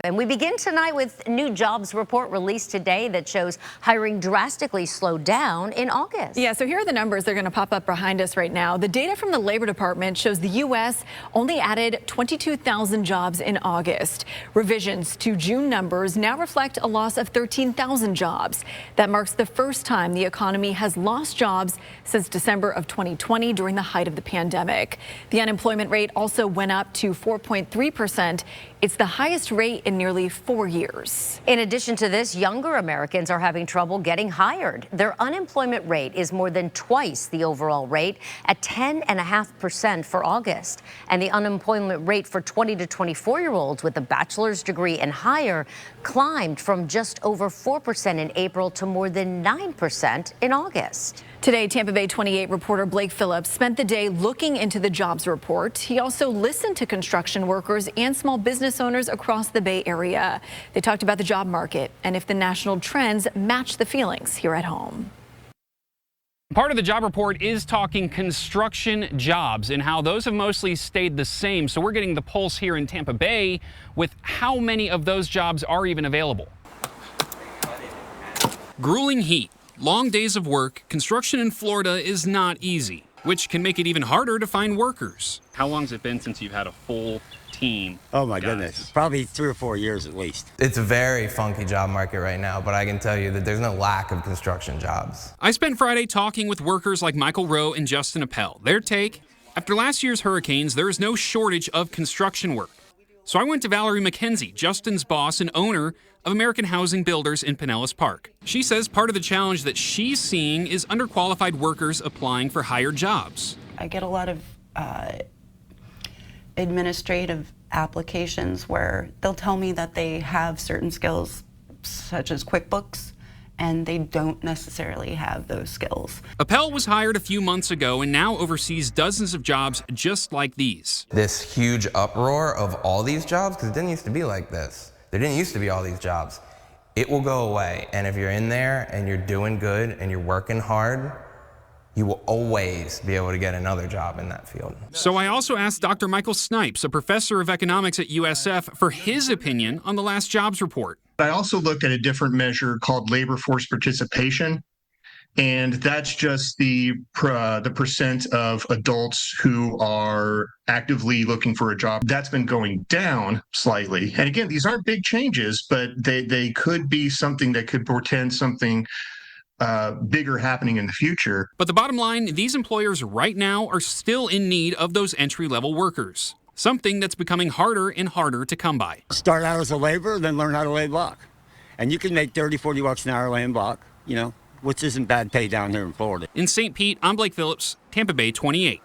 And we begin tonight with a new jobs report released today that shows hiring drastically slowed down in August. Yeah, so here are the numbers. They're going to pop up behind us right now. The data from the Labor Department shows the U.S. only added 22,000 jobs in August. Revisions to June numbers now reflect a loss of 13,000 jobs. That marks the first time the economy has lost jobs since December of 2020 during the height of the pandemic. The unemployment rate also went up to 4.3%. It's the highest rate in nearly 4 years. In addition to this, younger Americans are having trouble getting hired. Their unemployment rate is more than twice the overall rate at 10.5% for August. And the unemployment rate for 20 to 24-year-olds with a bachelor's degree and higher climbed from just over 4% in April to more than 9% in August. Today, Tampa Bay 28 reporter Blake Phillips spent the day looking into the jobs report. He also listened to construction workers and small business owners across the Bay Area. They talked about the job market and if the national trends match the feelings here at home. Part of the job report is talking construction jobs and how those have mostly stayed the same. So we're getting the pulse here in Tampa Bay with how many of those jobs are even available. Grueling heat, long days of work, construction in Florida is not easy, which can make it even harder to find workers. How long has it been since you've had a full team? Oh my goodness, probably 3 or 4 years at least. It's a very funky job market right now, but I can tell you that there's no lack of construction jobs. I spent Friday talking with workers like Michael Rowe and Justin Appel. Their take, after last year's hurricanes, there is no shortage of construction work. So I went to Valerie McKenzie, Justin's boss and owner of American Housing Builders in Pinellas Park. She says part of the challenge that she's seeing is underqualified workers applying for higher jobs. I get a lot of administrative applications where they'll tell me that they have certain skills such as QuickBooks, and they don't necessarily have those skills. Appel was hired a few months ago and now oversees dozens of jobs just like these. This huge uproar of all these jobs, because it didn't used to be like this. There didn't used to be all these jobs. It will go away, and if you're in there and you're doing good and you're working hard, you will always be able to get another job in that field. So I also asked Dr. Michael Snipes, a professor of economics at USF, for his opinion on the last jobs report. I also look at a different measure called labor force participation, and that's just the percent of adults who are actively looking for a job. That's been going down slightly. And again, these aren't big changes, but they could be something that could portend something bigger happening in the future. But the bottom line, these employers right now are still in need of those entry-level workers, something that's becoming harder and harder to come by. Start out as a laborer, then learn how to lay block. And you can make 30, 40 bucks an hour laying block, which isn't bad pay down here in Florida. In St. Pete, I'm Blake Phillips, Tampa Bay 28.